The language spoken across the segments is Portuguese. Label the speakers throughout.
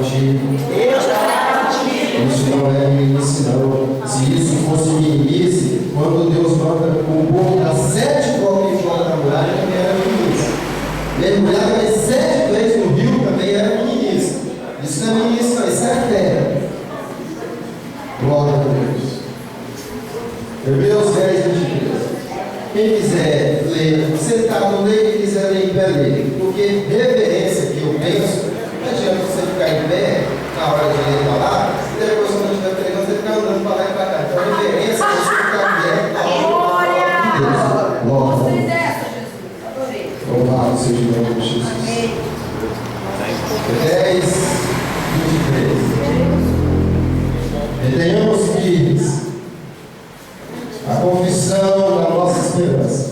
Speaker 1: contigo. Isso não é meninice, não. Se isso fosse meninice, quando Deus manda o povo dar 7 golpes fora da muralha, também era meninice. Mergulhar mais 7 vezes no rio também era meninice. Isso não é meninice, não. Isso é fé. Glória a Deus. Hebreus 10, 23. Quem quiser ler sentado, ler. Quem quiser ler em pé, ler. Porque reverência que eu penso, não adianta você ficar em pé na hora de ler a palavra, e depois, quando estiver pregando, você ficar andando para lá e para cá. Então, reverência é você ficar quieto na hora de Deus. Glória. Louvado seja o nome de Jesus. 10, 23. Retenhamos firmes a confissão da nossa esperança,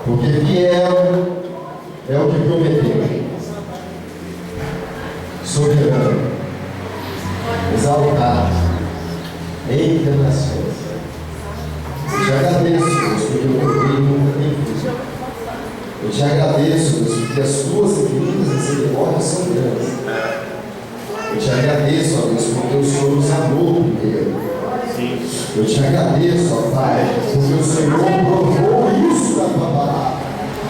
Speaker 1: porque fiel é o que prometeu, soberano, exaltado, entre as nações. Eu te agradeço, Deus, porque o teu reino nunca tem fim. Eu te agradeço, Deus, porque as tuas infinitas misericórdias são grandes. Eu te agradeço, ó Deus, porque o Senhor nos amou primeiro. Eu te agradeço, ó Pai, porque o Senhor provou isso da tua palavra.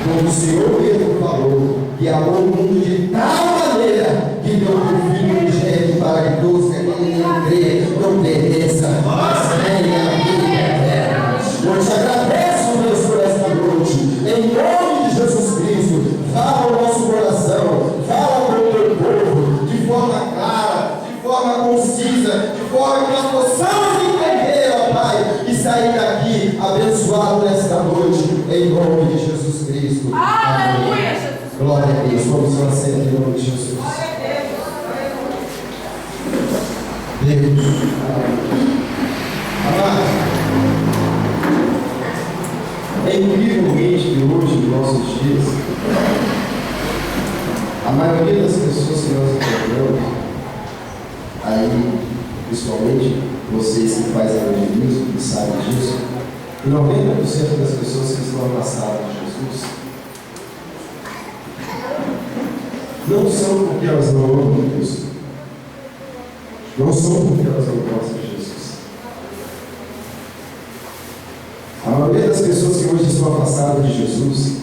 Speaker 1: Quando o Senhor mesmo falou que amou o mundo de tal maneira que deu o Filho unigênito para que todos que nele crê não pereça, mas tenha a vida eterna. Eu te agradeço, Deus, por esta noite. Em nome de Jesus Cristo, fala o nosso coração, fala para o teu povo, de forma clara, de forma concisa, de forma que nós possamos entender, ó Pai, e sair daqui abençoado nesta noite, em nome de Jesus Cristo.
Speaker 2: Aleluia,
Speaker 1: Amém.
Speaker 2: Jesus.
Speaker 1: Glória a Deus. Vamos nascer em nome de Jesus. Deus. Amado, é incrivelmente que hoje, nos nossos dias, a maioria das pessoas que nós encontramos, aí, principalmente vocês que fazem evangelismo, que sabem disso, 90% das pessoas que estão afastadas de Jesus não são porque elas não amam Deus, não são porque elas não gostam de Jesus. A maioria das pessoas que hoje estão afastadas de Jesus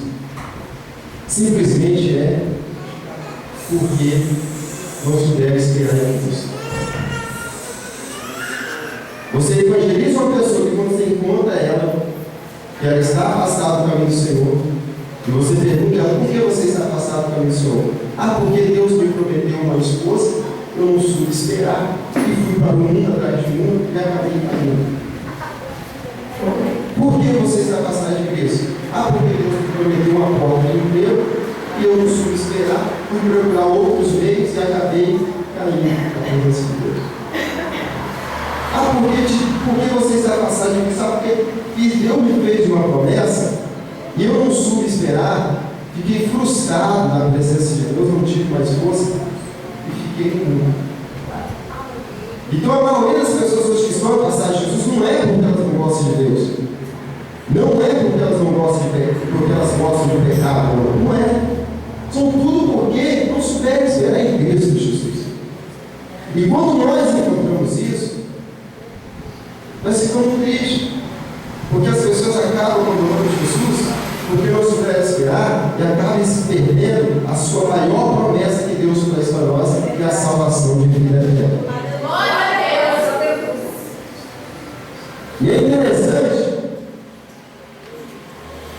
Speaker 1: simplesmente é porque não souberam esperar em Deus. Você evangeliza uma pessoa que, quando você encontra ela, que ela está afastada do caminho do Senhor, e você pergunta a ela: por que você está afastado do caminho do Senhor? Ah, porque Deus me prometeu uma esposa, eu não soube esperar, e fui para o mundo atrás de mundo e acabei caindo. Por que você está afastado de Cristo? Ah, porque Deus me prometeu uma porta de emprego, e eu não soube esperar, fui procurar outros meios e acabei caindo na presença de Deus. Ah, porque você está afastado de Cristo? Sabe porque Deus me fez uma promessa e eu não soube esperar, fiquei frustrado na presença de Deus, não tive mais força e fiquei com medo. Então a maioria das pessoas hoje que estão afastadas de Jesus não é porque elas não gostam de Deus, não é porque elas não gostam porque elas gostam de pecado, não é. São tudo porque não souberam esperar em Cristo Jesus. E quando nós encontramos isso, nós ficamos tristes, porque as pessoas acabam abandonando Jesus porque não souberam esperar e acabam se perdendo a sua maior promessa que Deus traz para nós, que é a salvação de vida eterna.
Speaker 2: Glória a Deus.
Speaker 1: E é interessante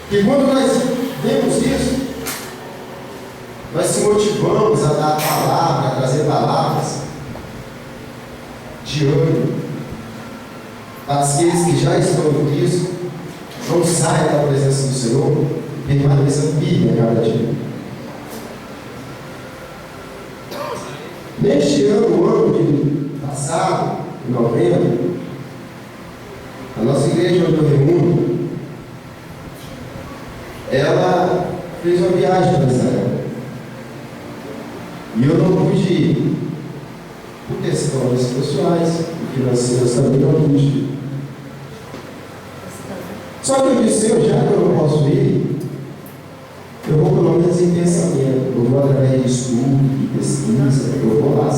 Speaker 1: que quando nós vemos isso, nós se motivamos a dar palavra, a trazer palavras de ânimo para aqueles que já estão em Cristo, não saiam da presença do Senhor e permaneçam firmes a cada dia. Neste ano, o ano de passado, em novembro, a nossa igreja onde eu reúno, ela fez uma viagem para Israel. E eu não pude ir, por questões pessoais e financeiras também não pude ir. Só que eu disse: já que eu não posso ir, eu vou pelo menos em pensamento, eu vou através de estudo, de pesquisa, eu vou lá.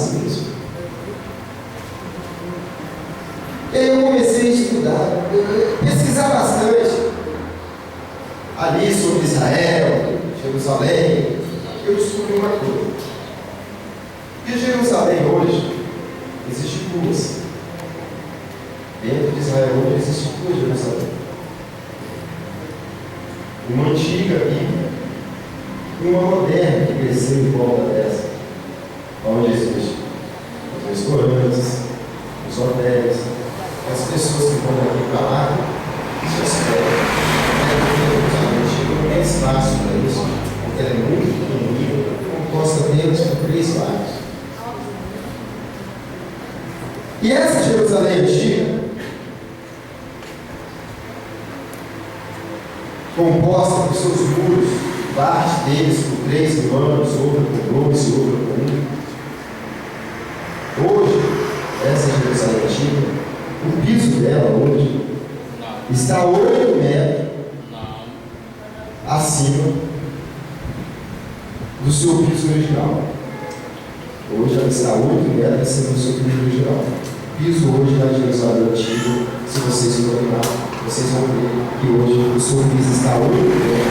Speaker 1: estudar, pesquisar bastante ali sobre Israel, Jerusalém, eu descobri uma coisa. Que Jerusalém hoje existe duas. Dentro de Israel hoje existe duas Jerusalém. Uma antiga Bíblia e uma moderna que cresceu em volta dessa. Onde existe os restaurantes, os hotéis, as pessoas que vão daqui para lá, se hospedam. Não tem espaço para isso, porque ela é muito pequenininha, composta apenas por 3 lados. E essa Jerusalém antiga, composta por seus muros, parte deles por 3 anos, outra por 2 e outra por 1. Hoje, essa Jerusalém antiga, o piso dela hoje está 8 metros acima do seu piso original. Hoje ela está 8 metros acima do seu piso original. O piso hoje da Jerusalém antiga, se vocês forem lá, vocês vão ver que hoje o seu piso está 8 metros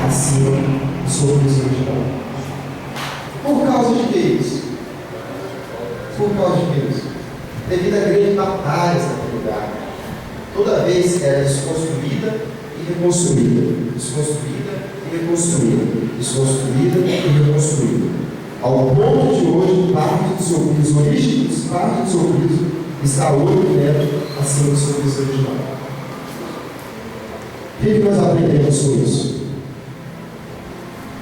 Speaker 1: acima do seu piso original. Por causa de que isso? Por causa de que isso? Devido a grandes batalhas naquele lugar. Toda vez que era desconstruída e reconstruída, desconstruída e reconstruída, desconstruída e reconstruída. Ao ponto de hoje, parte do seu piso original, parte do seu piso está 8 metros acima do seu piso original. O que nós aprendemos com isso?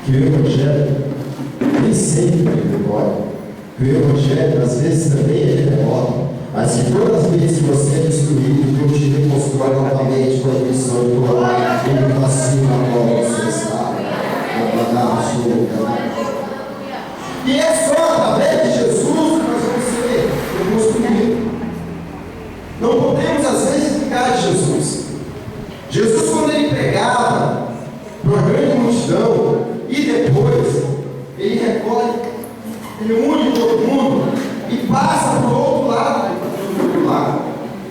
Speaker 1: Que o Evangelho nem sempre é memória. Que o Evangelho, às vezes, também é derrota. Mas que todas as vezes que você é destruído, Deus te reconstrói novamente com a missão de colocar ele para cima agora você está. E é só através de Jesus que nós vamos ser reconstruídos. Não podemos, às vezes, ficar de Jesus. Jesus, quando ele pregava para uma grande multidão, e depois ele recolhe, ele une todo mundo e passa para o outro lado do lago.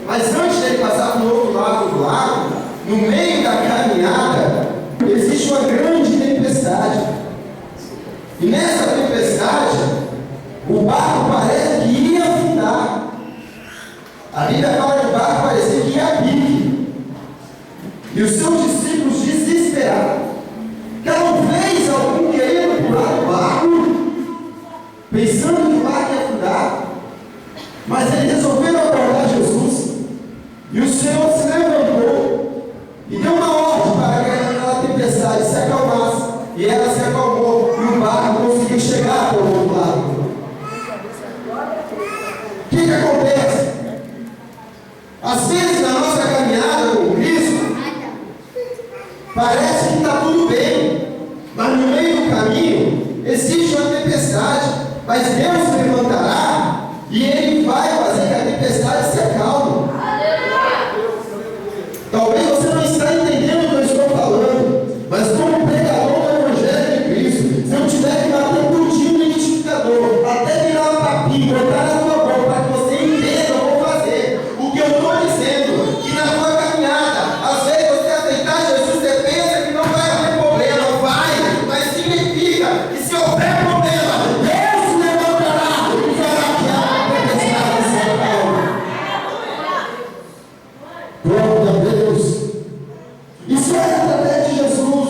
Speaker 1: Mas antes dele passar para o outro lado do lago, no meio da caminhada, existe uma grande tempestade. E nessa tempestade, o barco parece que ia afundar. A Bíblia fala que o barco parecia que ia a pique. E os seus discípulos desesperados. Talvez algum querendo pular do barco, pensando que o barco ia afundar. Mas eles resolveram abordar Jesus. E o Senhor se levantou e deu uma ordem para que aquela tempestade se acalmasse. E ela se acalmou e o barco conseguiu chegar para o outro lado. O que acontece? Às vezes na nossa caminhada com Cristo, parece que está tudo bem, mas no meio do caminho existe uma tempestade. Mas Deus se levantará e Ele vai fazer que a tempestade se acalme. Talvez você não está entendendo o que eu estou falando, mas como pregador do Evangelho de Cristo, se eu tiver que bater tudinho no liquidificador, até virar uma papinha, botar na tua boca para que você entenda, eu vou fazer. O que eu estou dizendo, que na tua caminhada, às vezes você aceitar Jesus, você pensa que não vai haver problema, vai, mas significa que se houver problema, Deus se levantará e fará que a tempestade se acalme. Glória a Deus. Isso é através de Jesus.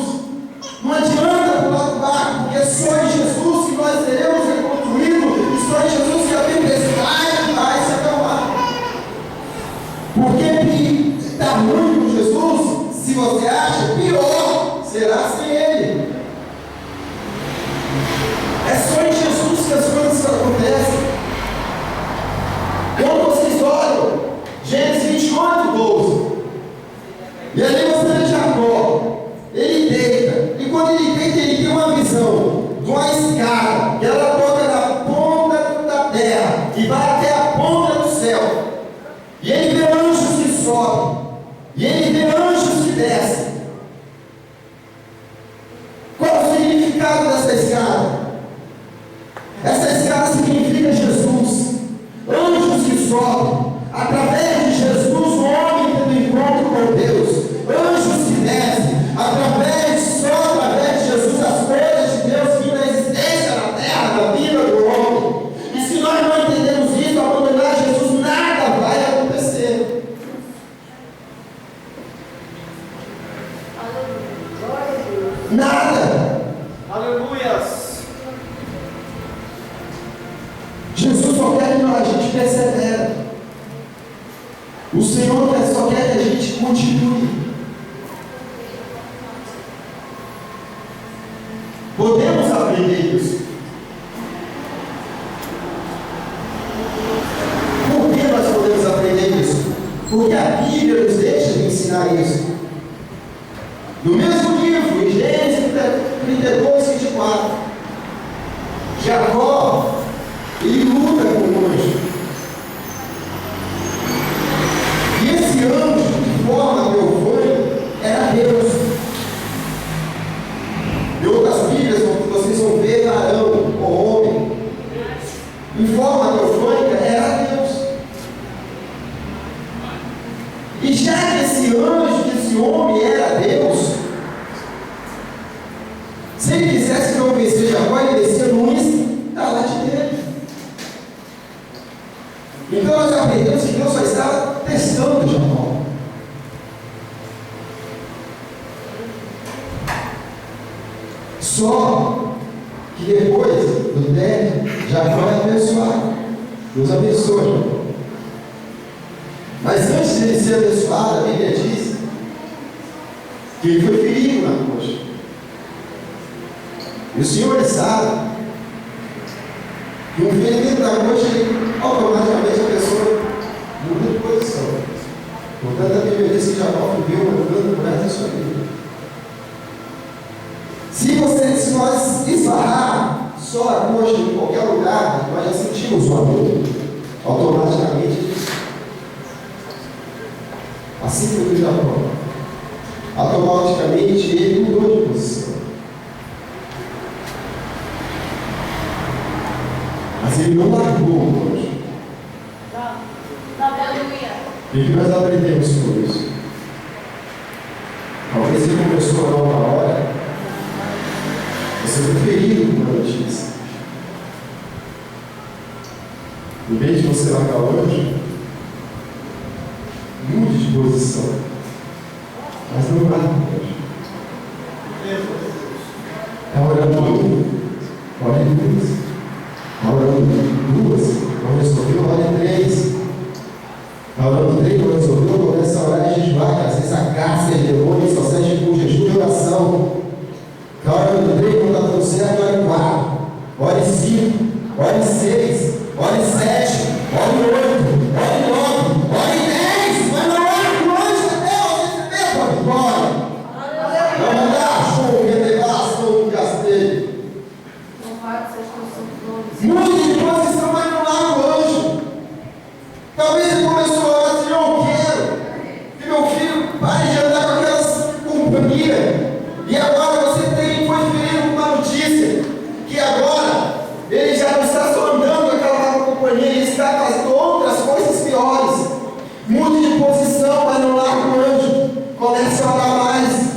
Speaker 1: Não adianta pular do barco, porque é só em Jesus que nós seremos reconstruídos, e só em Jesus que a tempestade vai se acalmar. Porque está ruim com Jesus, se você acha, pior será sem Ele. É só em Jesus que as coisas acontecem. Quando vocês olham Gênesis 28, 12, e ali você vê Jacó, ele deita, e quando ele deita, ele tem uma visão de uma escada, que ela toca da ponta da terra e vai até a ponta do céu. E ele vê anjos que sobem, e ele vê anjos que descem. Qual é o significado dessa escada? Essa escada significa Jesus. Anjos que sobem. Através de Jesus, o homem gente persevera. O Senhor só quer que a gente continue. Podemos aprender isso. Por que nós podemos aprender isso? Porque a Bíblia nos deixa de ensinar isso. No mesmo livro, em Gênesis 32, 24, Jacó, ele luta com o anjo. E esse anjo, de forma teofânica, era Deus. Em outras Bíblias, vocês vão ver Arão, o homem, em forma teofânica, era Deus. E já que esse anjo, que esse homem era Deus, se ele quisesse convencer Jacó, ele descia no instalar dele. Então nós aprendemos que Deus só estava testando Jacó. Só que depois do término, Jacó é abençoado. Deus abençoa Jacó. Mas antes de ele ser abençoado, a Bíblia diz que ele foi ferido na coxa. E o Senhor sabe que um ferimento da coxa, automaticamente a pessoa muda de posição. Portanto, a Bíblia diz que Jacó viveu andando por essa sua vida. Se nós esbarrar só a coxa em qualquer lugar, nós já sentimos uma dor. Automaticamente, assim foi o Jacó. Automaticamente ele mudou de posição. Mas ele não largou o anjo.
Speaker 2: Aleluia.
Speaker 1: O que nós aprendemos com isso? Talvez ele começou a uma hora, você foi ferido com uma notícia. Em vez de você largar o anjo, mude de posição. Mas não larga o anjo. É orando um, ore duas. Orando duas, não resolveu, ore três. Orando três, não resolveu, começa a orar e jejuar. Às vezes a graça e demônio só serve por jejum e oração. Orando três, não está dando certo, ore quatro. Ore cinco, ore seis, ore sete, ore oito, ore nove, ore 10. Mas não ore com anjo até você ter a vitória. Não mandar show, revelação, gastei. Mude de posição, mas não larga o anjo. Talvez ele começou a orar assim: eu quero que meu filho pare de andar com aquelas companhias. E agora você foi ferido com uma notícia que agora ele já não está só andando com aquela companhia, ele está fazendo outras coisas piores. Mude de posição, mas não larga o anjo. Comece a orar mais.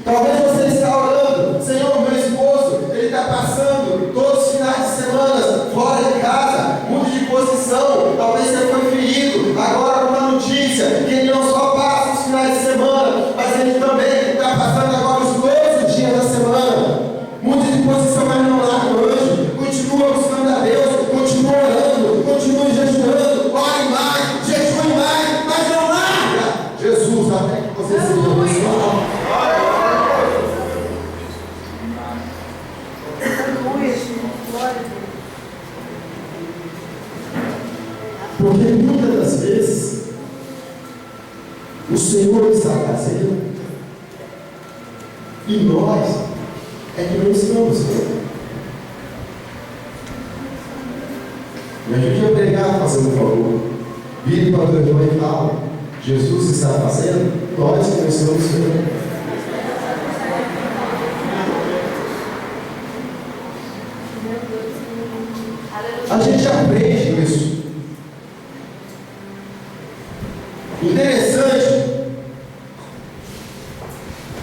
Speaker 1: Talvez você está orando: Senhor, meu esposo, ele está passando todos os finais de semana fora de casa. Mude de posição. Talvez você foi ferido agora com uma notícia que ele não só passa os finais de semana, mas ele também está passando agora os 12 dias da semana. Mude de posição, mas não larga o anjo. Continua buscando a Deus, continua orando, continue jejuando, ore mais, jejue mais, mas não larga Jesus até que você seja abençoado. Porque muitas das vezes o Senhor está fazendo e nós é que não estamos vendo. Me ajude a pregar fazendo um favor. Vire para o teu irmão e fala: Jesus está fazendo, nós que não estamos vendo. A gente aprende isso. Interessante,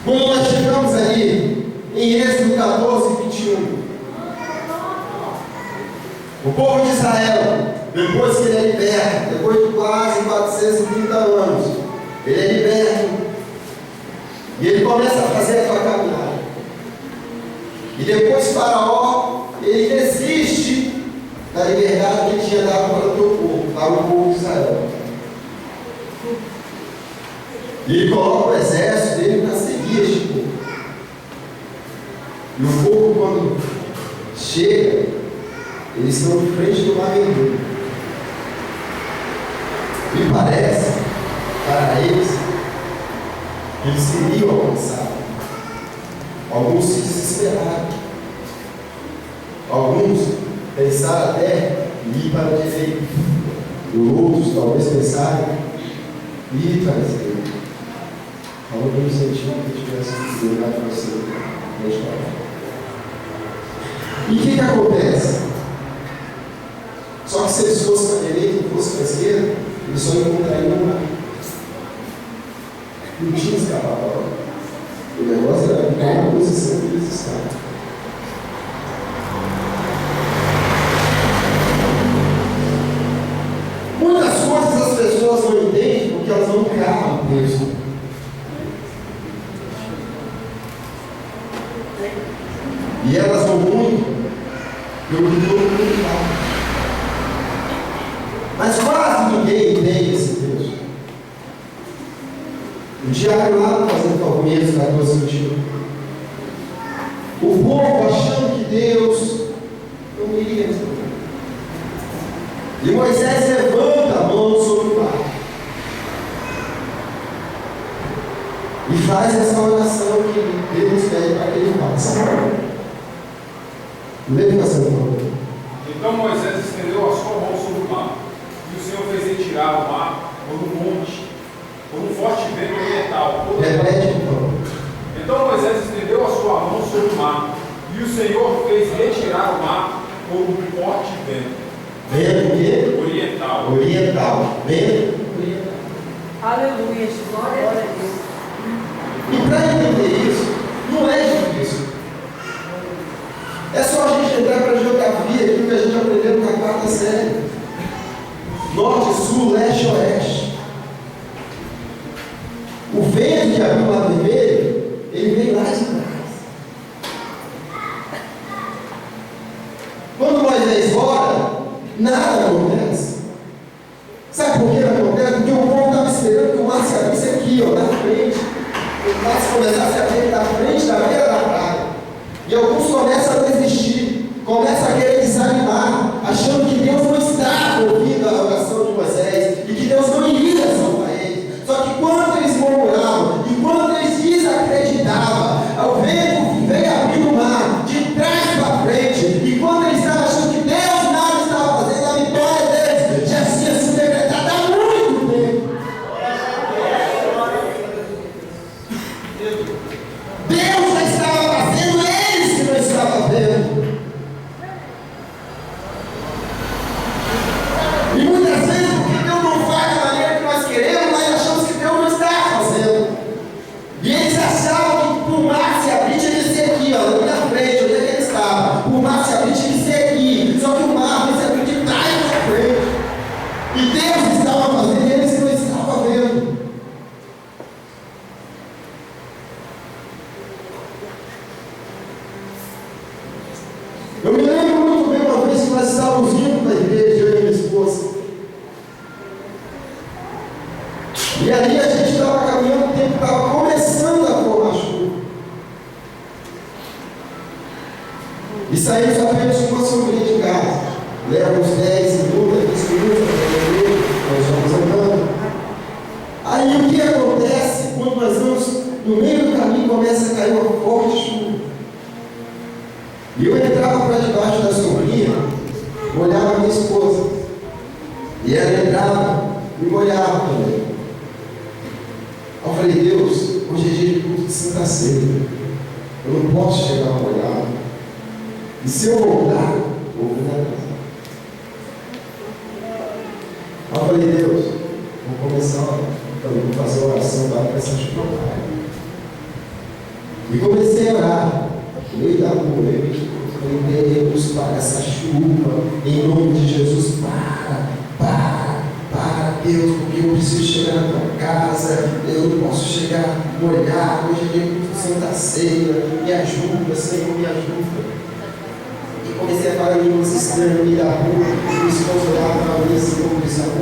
Speaker 1: quando nós chegamos ali em Êxodo 14, 21, o povo de Israel, depois que ele é liberto, depois de quase 430 anos, ele é liberto e ele começa a fazer a sua caminhada. E depois Faraó, ele desiste da liberdade que ele tinha dado para o teu povo. para o povo de Israel. E ele coloca o exército dele para seguir este povo. E o povo, quando chega, eles estão de frente do Mar Vermelho. Me parece, para eles, que eles queriam alcançar. Alguns se desesperaram. Alguns pensaram até em ir para a direita. E outros talvez pensaram em ir para a esquerda. Falou no sentido que tivesse ligado para você. E o que acontece? Só que se eles fossem para a direita e fossem para a esquerda, eles só encontrariam o mar. Não tinha escapatória. O negócio era ficar na posição que eles estavam. Muitas coisas as pessoas não entendem porque elas não criaram o texto. E elas vão muito pelo que todo mundo fala. Mas quase ninguém entende esse Deus. O diário lá fazendo Palmeiras 14:21. O povo achando que Deus não iria resolver. E Moisés levanta a mão sobre o mar. E faz essa oração que Deus pede para que ele faça.
Speaker 3: Então Moisés estendeu a sua mão sobre o mar, e o Senhor fez retirar o mar por um monte, por um forte vento oriental.
Speaker 1: Repete, por favor.
Speaker 3: Então Moisés estendeu a sua mão sobre o mar, e o Senhor fez retirar o mar por um forte vento.
Speaker 1: Vento o quê?
Speaker 3: Oriental.
Speaker 1: Oriental. Vento oriental.
Speaker 2: Aleluia, glória a Deus.
Speaker 1: E para entender isso, não é difícil. É só a gente entrar para a geografia, aquilo que a gente aprendeu na quarta série. Norte, sul, leste, oeste. O vento que abriu o Mar Vermelho, ele vem lá de trás. Quando Moisés ora, nada acontece. Sabe por que não acontece? Porque o povo estava esperando que o mar se abrisse aqui, ó, na frente. O mar se começasse a abrir na frente da beira da praia. E alguns começam a desistir, começam a querer desanimar, achando que Deus não está ouvindo a oração de Moisés e que Deus não iria salvar eles. Só que quando eles murmuravam e quando eles desacreditavam, o vento veio abrir o mar de trás para frente. E quando eles estavam achando que Deus nada estava fazendo, a vitória deles já tinha sido decretada há muito tempo. Deus já estava fazendo, eles que não estavam vendo. E muitas vezes, porque Deus não faz da maneira que nós queremos, nós achamos que Deus não está fazendo. E eles achavam que o mar se abrir tinha que ser aqui, ó, ali na frente, onde é que ele estava. O mar se abrir tinha que ser aqui. Só que o mar vai se abrir de trás para frente. E Deus estava fazendo, e eles não estavam vendo. Eu me lembro muito bem uma vez que nós estávamos indo para a igreja, eu e minha esposa. E ali a gente estava caminhando, o tempo estava começando a formar chuva. E saímos apenas com uma sombrinha de casa. Leva uns 10 minutos, 15 minutos para a igreja, nós vamos andando. Aí o que acontece quando nós vamos no meio do caminho, começa a cair uma forte chuva. E eu entrava para debaixo da sombrinha, molhava a minha esposa. E ela entrava e molhava também. Eu falei, Deus, hoje é dia de culto de Santa Ceia. Eu não posso chegar molhado. E se eu voltar, vou voltar. Eu falei, Deus, vou começar, vou fazer uma oração para essa chuva. E comecei a orar. No meio da rua, Deus, para essa chuva, em nome de Jesus, para, Deus, porque eu preciso chegar na tua casa, eu não posso chegar molhado, hoje é dia de Santa Ceia, me ajuda, Senhor, me ajuda. E comecei a falar línguas estranhas no meio da rua, e os esposos olhavam para mim assim, como dizendo,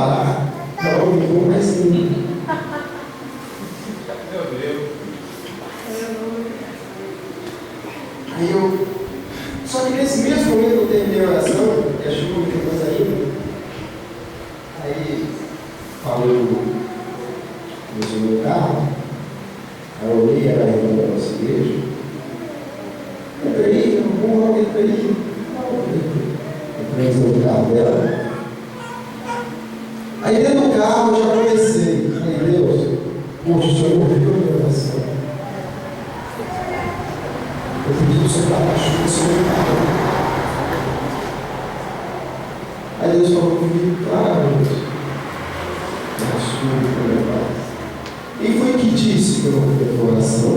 Speaker 1: parar. Não vou mais sim.
Speaker 3: Meu Deus.
Speaker 1: Aí eu. Só que nesse mesmo momento eu terminei a oração, e a chuva me tem coisa ainda. Aí falou no meu carro. Aí eu olhei, era a irmã da nossa igreja. Entrei, logo entrei. Entrei no carro dela. Aí dentro do carro eu já comecei. Falei, Deus, poxa, o Senhor ouviu a minha oração. Eu pedi para o Senhor dar a chuva, o Senhor me dá. Aí Deus falou comigo, claro, Deus. Dá a chuva, meu Pai. Quem foi que disse que eu não fiz a oração?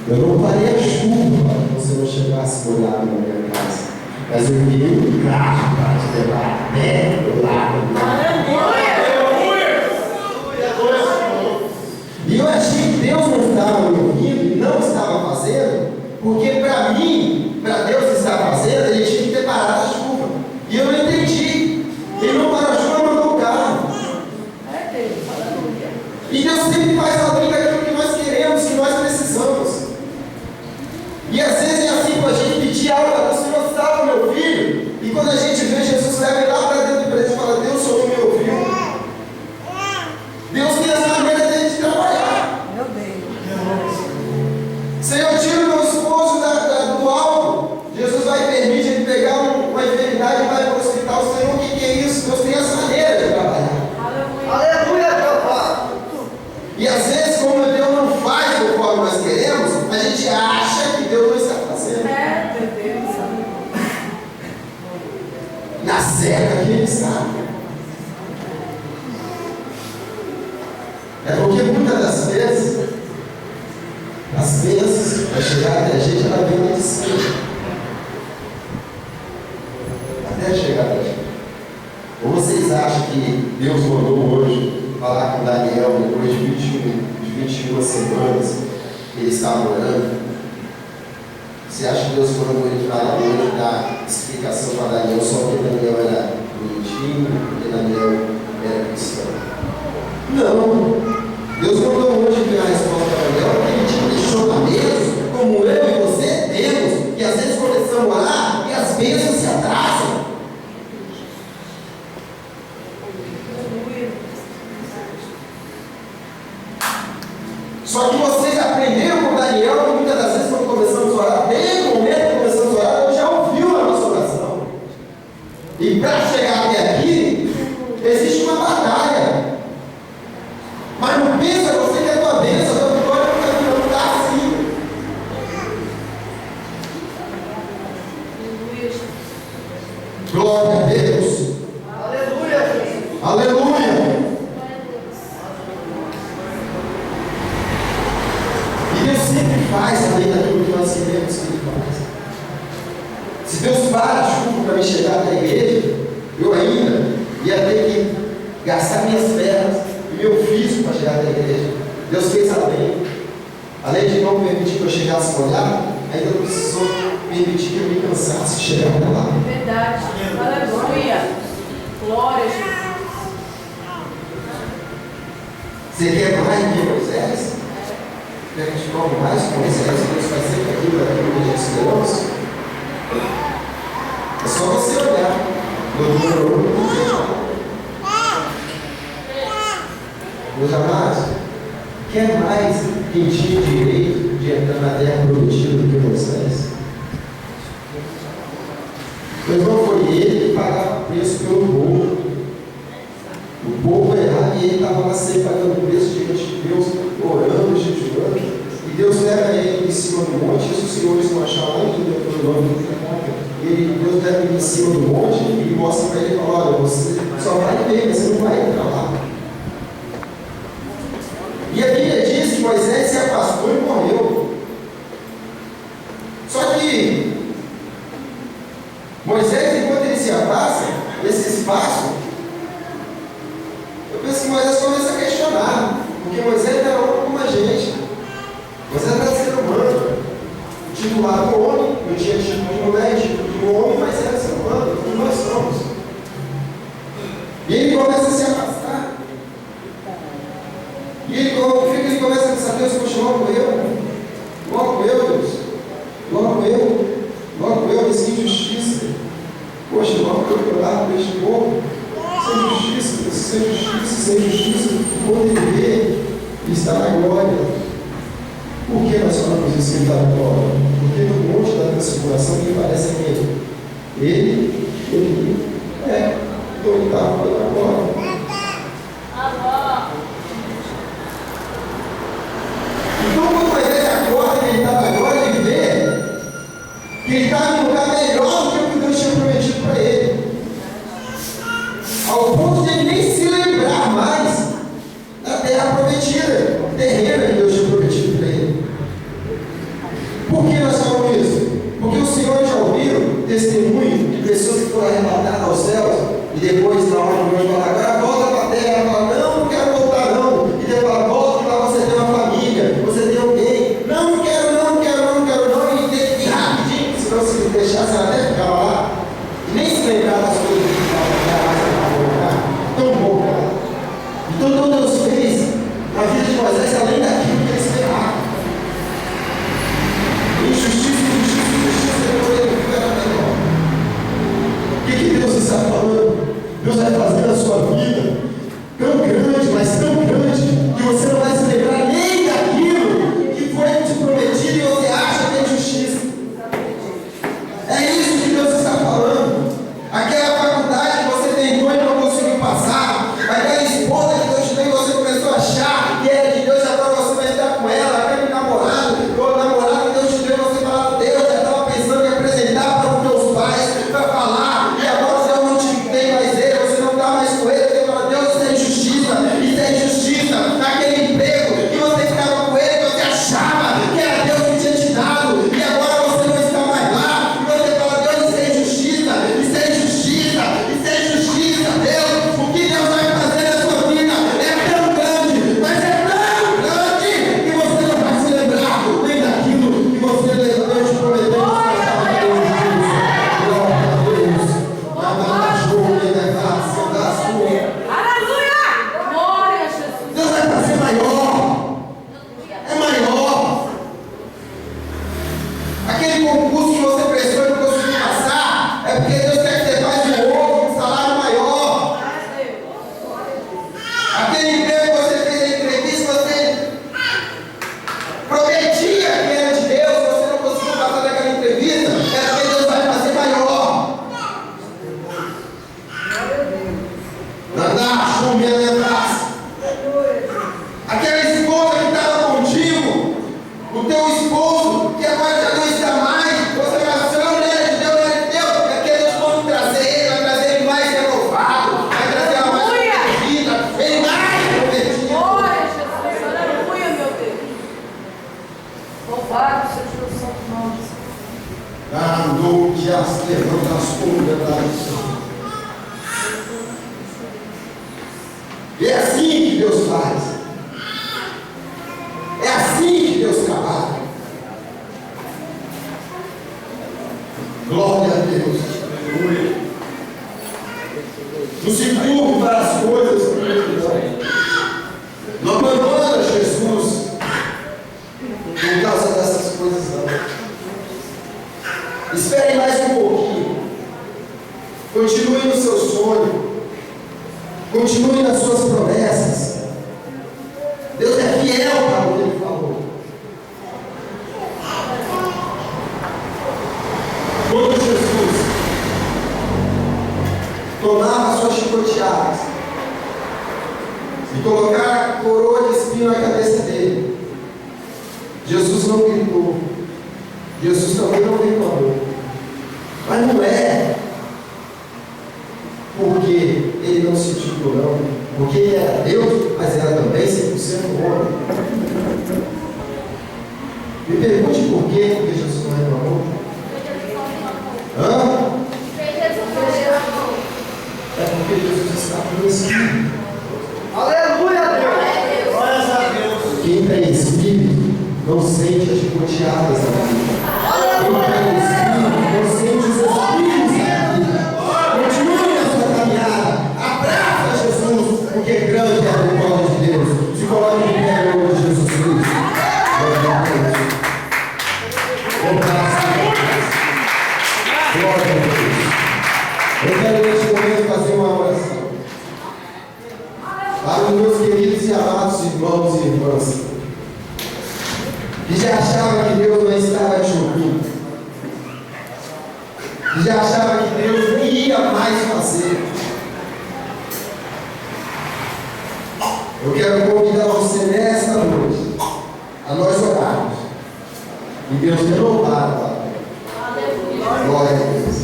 Speaker 1: Eu não parei a chuva para que você não chegasse molhado na minha casa. Mas eu enviei um carro para te levar até o lado. E eu achei que Deus não estava me ouvindo e não estava fazendo, porque para mim, para Deus estar fazendo, ele tinha que ter parado a chuva. E eu não entendi. Ele não parou a chuva, mandou o carro. E Deus sempre faz além daquilo que nós queremos, que nós precisamos. E às vezes é assim com a gente pedir algo, o Senhor salva meu filho. E quando a gente vê Jesus leva ele lá para dentro do presente e fala, Deus, o Senhor não me ouviu. Deus tem essa maneira dele de trabalhar.
Speaker 2: Meu Deus.
Speaker 1: Senhor, tira o meu esposo do alvo. Jesus vai permitir ele pegar uma enfermidade e vai para o hospital. Senhor, o que é isso? Deus tem essa maneira de trabalhar.
Speaker 2: Aleluia, meu Pai.
Speaker 1: E às vezes, como Deus não faz conforme nós queremos, a gente acha que Deus não está fazendo.
Speaker 2: Meu Deus.
Speaker 1: Na certa que Ele está. É porque muitas das vezes as bênçãos para chegar até a gente, ela vem lá de cima. Até chegar até a gente. Ou vocês acham que Deus mandou hoje falar com Daniel depois de 21 semanas que ele estava orando? Você acha que Deus mandou ele falar hoje, dar explicação para Daniel só porque Daniel era bonitinho, porque Daniel era cristão? Não. Deus mandou hoje ver a resposta para Daniel, porque ele tinha questionamentos, como eu e você temos, que às vezes começamos a orar e as bênçãos se atrasam. Só que vocês aprenderam com Daniel que muitas das vezes quando começamos a orar, desde o momento que começamos a orar, Deus já ouviu a nossa oração. E para chegar até aqui, existe uma batalha. Mas não pensa você que a tua bênção, a tua vitória não está assim. Glória a Deus. Aleluia. Aleluia. E Deus sempre faz além daquilo que nós queremos que Ele faz. Se Deus para a chuva para me chegar até a igreja, eu ainda ia ter que gastar minhas pernas e meu físico para chegar até a igreja. Deus fez além. Além de não permitir que eu chegasse molhado, ainda precisou permitir que eu me cansasse de chegar até lá.
Speaker 2: Verdade. Aleluia. Glória a Jesus.
Speaker 1: Você quer mais que Moisés? Quer que a gente tome mais com Moisés? Deus vai ser aquilo daquilo que a gente esperamos? É só você olhar. Meus amados, quer mais quem tinha direito de entrar na terra prometida do que Moisés? Pois não foi ele que pagava o preço pelo povo. O povo errado e ele estava lá sempre pagando o preço diante de Deus, orando, jejuando. E Deus leva ele em cima do monte. Isso os senhores vão achar lá em Deuteronômio. Deus leva ele em cima do monte e mostra para ele: olha, você só vai ver, você não vai entrar lá. E a Bíblia diz que Moisés se afastou e morreu. Só que Moisés, enquanto ele se afasta desse espaço, eu penso que Moisés começa a questionar, porque Moisés era homem como a gente. Moisés era ser humano, titulado homem, não tinha título de mulher, título de homem, mas era ser humano, como nós somos. E ele está na glória. Por que nós falamos isso que ele está na glória? Porque no monte da transfiguração quem parece é quem? Ele. Então ele está na glória. Então quando Moisés acorda que ele está na glória, ele vê que ele está em um lugar melhor do que o que Deus tinha prometido para ele. Ao ponto de ele nem se lembrar mais da terra prometida, terrena que Deus tinha prometido para ele. Por que nós falamos isso? Porque o Senhor já ouviu testemunho de pessoas que foram arrebatadas aos céus e depois, na hora de Deus falar, agora volta para a terra, ela fala, não quero voltar não. E Deus fala, volta para você ter uma família, você tem alguém. Não quero não. E tem que ir rapidinho, senão se deixasse ela até ficar lá e nem se lembrar das coisas que estavam tão bom, cara. Então, quando Deus fez na vida de Moisés, além daquilo que ele esperava, injustiça, depois ele fica melhor. O que Deus está falando? Deus vai fazer na sua vida tão grande, mas tão grande, que você não vai se lembrar nem daquilo que foi te prometido e você acha que é injustiça. É isso que Deus está falando. Aquela faculdade que você tentou e não conseguiu passar, aquela esposa que Deus te deu e você começou a achar que era de Deus, agora você vai estar com ela, aquele namorado que Deus te deu, você fala, Deus já estava pensando em apresentar para os teus pais, para falar, e agora Deus não te tem mais ele, você não está mais com ele, você fala, Deus, isso é injustiça. Aquele emprego que você ficava com ele, você achava que era Deus que tinha te dado, e agora você não está mais lá, e você fala, Deus, isso é injustiça, Deus, o que Deus vai fazer na sua vida é tão grande, mas é tão grande, que você não vai se lembrar nem daquilo que você Deus te prometeu. Deus vai fazer maior. É maior. Aquele concurso que você prestou e não conseguiu passar, é porque Deus quer que você faça um salário maior. Aquele emprego que você fez a entrevista, você prometia que era de Deus, você não conseguiu passar naquela entrevista, é porque Deus vai fazer maior. Aquela esposa que estava contigo, o teu esposo, que agora já não está mais, você vai ser não era de Deus, é que Deus pode trazer, vai trazer ele mais renovado, vai trazer ela mais protegida, ele mais prometido.
Speaker 2: Glória a Jesus, aleluia, meu Deus. Louvado seja o santo nome.
Speaker 1: Que as levanta as congregações. E é assim que Deus faz. É assim que Deus trabalha. Glória a Deus. Não se curve para as coisas. Não abandona Jesus por causa dessas coisas não. Espere mais um pouquinho. Continue no seu sonho. Continue nas suas promessas. Deus é fiel para o que Ele falou. Quando Jesus tomava suas chicoteadas e colocar a coroa de espinho na cabeça dele, Jesus não gritou. Jesus também não reclamou. Mas não é porque ele não sentiu dor, não. Porque ele era Deus, mas era também 100% homem. Me pergunte por quê, porque Jesus não reclamou. É porque Jesus está no Espírito.
Speaker 2: Aleluia, Deus. Glórias a Deus.
Speaker 1: Quem tem Espírito não sente as chicoteadas da vida. Quem tem Espírito não sente os espíritos da vida. Continue na sua caminhada. Abraça Jesus, porque grande é a vitória de Deus. Se coloque em pé em nome de Jesus Cristo. Glória a Deus. Glória a Deus. Eu quero neste momento fazer uma oração para os meus meus queridos e amados irmãos e irmãs, que já achava que Deus não estava te ouvindo, que já achava que Deus nem ia mais fazer. Eu quero convidar você nesta noite a nós orarmos e Deus renovar a palavra. Glória a Deus.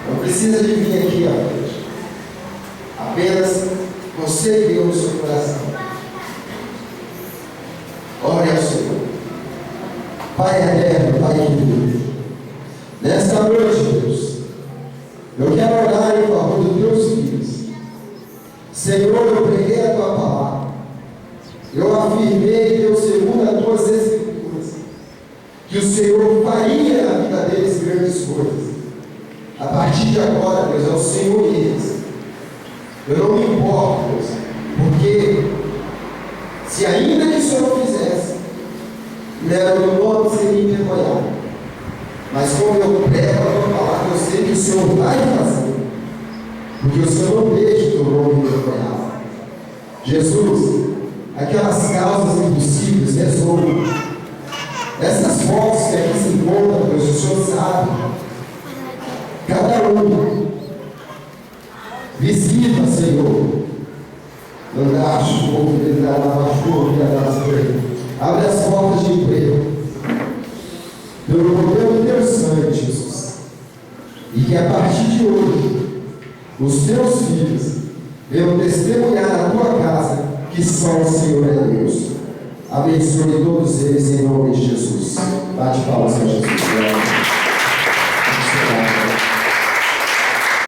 Speaker 1: Não precisa de vir aqui à noite. Apenas você e Deus no seu coração. Ore ao Senhor. Pai eterno, Pai querido, nesta noite, Deus, eu quero orar em favor dos teus filhos. Senhor, eu preguei a tua palavra. Eu afirmei, Deus, segundo as tuas escrituras, que o Senhor faria na vida deles grandes coisas. A partir de agora, Deus, é o Senhor e eles. Eu não me importo, Deus, porque se ainda que o Senhor fizesse, meu nome seria envergonhado. Mas como eu prego a tua palavra, eu sei que o Senhor vai fazer, porque o Senhor não deixa o teu nome envergonhado. Jesus, aquelas causas impossíveis resolvam. Essas fotos que aqui se encontram, Deus, o Senhor sabe. Cada um visita, Senhor. Abre as portas de emprego. Pelo poder do teu sangue, Jesus. E que a partir de hoje, os teus filhos venham testemunhar na tua casa que só o Senhor é Deus. Abençoe todos eles em nome de Jesus. Bate palmas a Jesus.